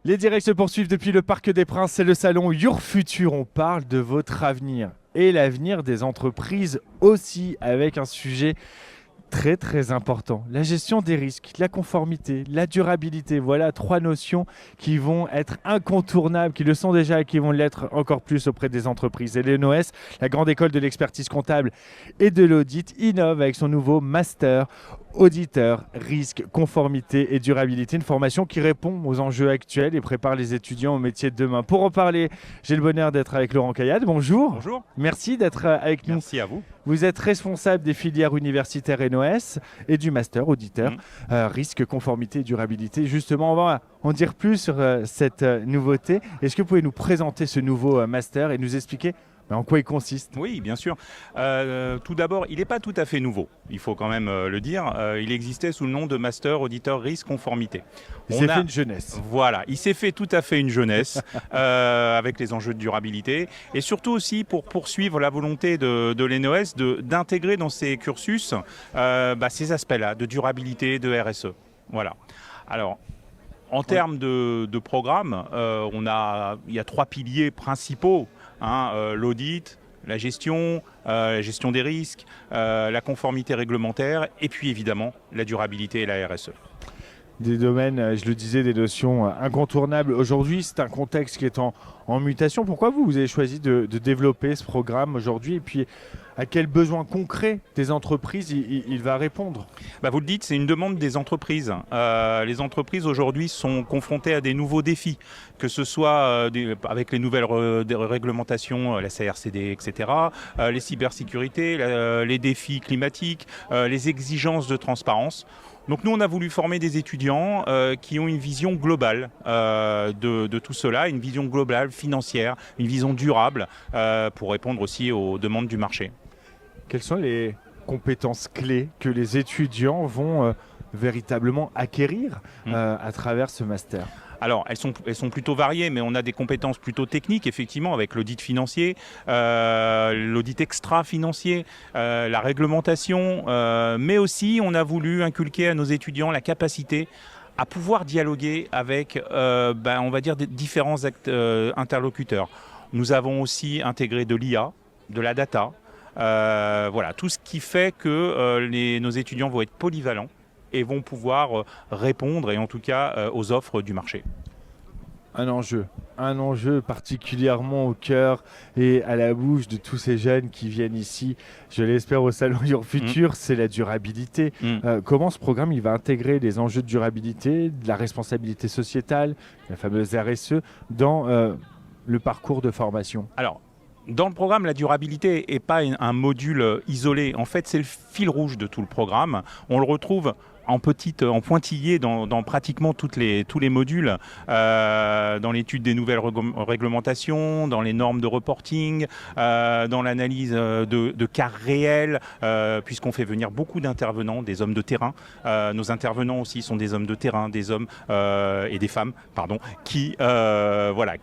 Les directs se poursuivent depuis le Parc des Princes, c'est le salon Your Future. On parle de votre avenir et l'avenir des entreprises aussi, avec un sujet très important. La gestion des risques, la conformité, la durabilité. Voilà trois notions qui vont être incontournables, qui le sont déjà et qui vont l'être encore plus auprès des entreprises. Et l'ENOS, la grande école de l'expertise comptable et de l'audit, innove avec son nouveau master auditeur, risque, conformité et durabilité. Une formation qui répond aux enjeux actuels et prépare les étudiants au métier de demain. Pour en parler, j'ai le bonheur d'être avec Laurent Caillade. Bonjour. Bonjour. Merci d'être avec nous. Merci à vous. Vous êtes responsable des filières universitaires ENOS et du master auditeur, risque, conformité et durabilité. Justement, on va en dire plus sur cette nouveauté. Est-ce que vous pouvez nous présenter ce nouveau master et nous expliquer en quoi il consiste? Oui, bien sûr. Tout d'abord, il n'est pas tout à fait nouveau, il faut quand même le dire. Il existait sous le nom de Master Auditeur Risque Conformité. Il s'est fait une jeunesse. Voilà, il s'est fait tout à fait une jeunesse avec les enjeux de durabilité et surtout aussi pour poursuivre la volonté de l'ENOS d'intégrer dans ses cursus ces aspects-là de durabilité, de RSE. Voilà. Alors, en termes de programme, il y a trois piliers principaux. L'audit, la gestion des risques, la conformité réglementaire et puis évidemment la durabilité et la RSE. Des domaines, je le disais, des notions incontournables. Aujourd'hui, c'est un contexte qui est en mutation. Pourquoi vous avez choisi de développer ce programme aujourd'hui et puis à quels besoins concrets des entreprises il va répondre? Vous le dites, c'est une demande des entreprises. Les entreprises aujourd'hui sont confrontées à des nouveaux défis, que ce soit avec les nouvelles réglementations, la CRCD, etc., les cybersécurités, les défis climatiques, les exigences de transparence. Donc nous, on a voulu former des étudiants qui ont une vision globale de tout cela, une vision globale financière, une vision durable pour répondre aussi aux demandes du marché. Quelles sont les compétences clés que les étudiants vont véritablement acquérir à travers ce master? Alors, elles sont plutôt variées, mais on a des compétences plutôt techniques, effectivement, avec l'audit financier, l'audit extra-financier, la réglementation, mais aussi on a voulu inculquer à nos étudiants la capacité à pouvoir dialoguer avec, on va dire, des différents interlocuteurs. Nous avons aussi intégré de l'IA, de la data, voilà, tout ce qui fait que nos étudiants vont être polyvalents et vont pouvoir répondre, et en tout cas aux offres du marché. Un enjeu particulièrement au cœur et à la bouche de tous ces jeunes qui viennent ici, je l'espère, au Salon Your Future, c'est la durabilité. Comment ce programme il va intégrer les enjeux de durabilité, de la responsabilité sociétale, la fameuse RSE, dans le parcours de formation? Alors, dans le programme, la durabilité n'est pas un module isolé. En fait, c'est le fil rouge de tout le programme. On le retrouve en pointillé dans pratiquement tous les modules, dans l'étude des nouvelles réglementations, dans les normes de reporting, dans l'analyse de cas réels, puisqu'on fait venir beaucoup d'intervenants, des hommes de terrain. Nos intervenants aussi sont des hommes de terrain, des hommes et des femmes, qui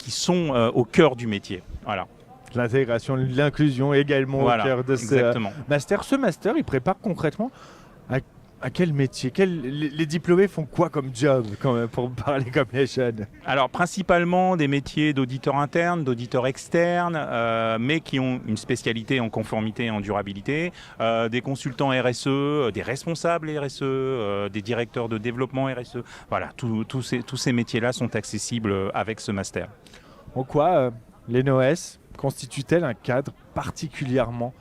sont au cœur du métier. Voilà. L'intégration, l'inclusion également au cœur de ce master. Ce master, il prépare concrètement à quel métier? Les diplômés font quoi comme job, pour parler comme les jeunes? Alors, principalement des métiers d'auditeurs internes, d'auditeurs externes, mais qui ont une spécialité en conformité et en durabilité, des consultants RSE, des responsables RSE, des directeurs de développement RSE. Voilà, tous ces métiers-là sont accessibles avec ce master. En quoi l'ENOS constitue-t-elle un cadre particulièrement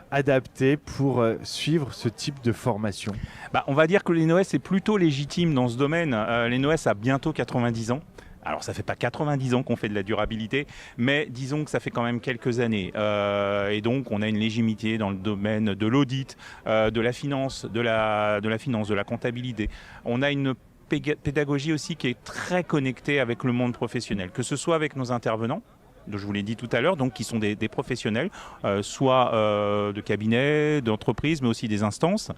adapté pour suivre ce type de formation? On va dire que l'ENOS est plutôt légitime dans ce domaine. L'ENOS a bientôt 90 ans. Alors ça ne fait pas 90 ans qu'on fait de la durabilité, mais disons que ça fait quand même quelques années. Et donc on a une légitimité dans le domaine de l'audit, de la finance, de la comptabilité. On a une pédagogie aussi qui est très connectée avec le monde professionnel, que ce soit avec nos intervenants, dont je vous l'ai dit tout à l'heure, donc qui sont des professionnels, soit de cabinets, d'entreprises, mais aussi des instances.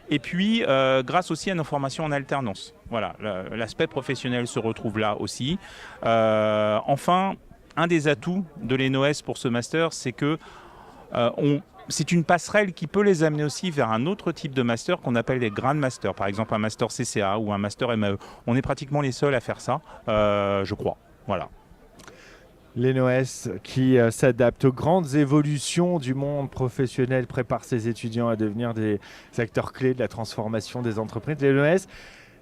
Et puis, grâce aussi à nos formations en alternance. Voilà, l'aspect professionnel se retrouve là aussi. Enfin, un des atouts de l'ENOS pour ce master, c'est que c'est une passerelle qui peut les amener aussi vers un autre type de master qu'on appelle les Grand Masters, par exemple un master CCA ou un master MAE. On est pratiquement les seuls à faire ça, je crois. Voilà. L'ENOS qui s'adapte aux grandes évolutions du monde professionnel, prépare ses étudiants à devenir des acteurs clés de la transformation des entreprises. L'ENOS,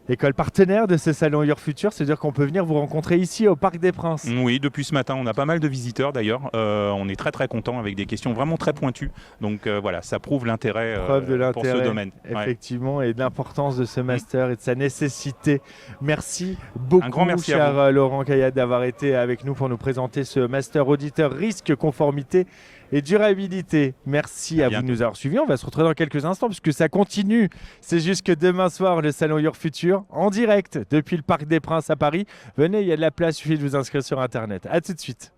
école partenaire de ce salon Your Future, c'est-à-dire qu'on peut venir vous rencontrer ici au Parc des Princes. Oui, depuis ce matin, on a pas mal de visiteurs d'ailleurs. On est très très content avec des questions vraiment très pointues. Donc voilà, ça prouve l'intérêt pour ce domaine. Effectivement, et de l'importance de ce master et de sa nécessité. Merci beaucoup, Un grand merci cher Laurent Caillat, d'avoir été avec nous pour nous présenter ce master auditeur risque, conformité et durabilité. Merci à vous de nous avoir suivis. On va se retrouver dans quelques instants puisque ça continue. C'est jusque demain soir le salon Your Future en direct depuis le Parc des Princes à Paris. Venez, il y a de la place, il suffit de vous inscrire sur Internet. À tout de suite.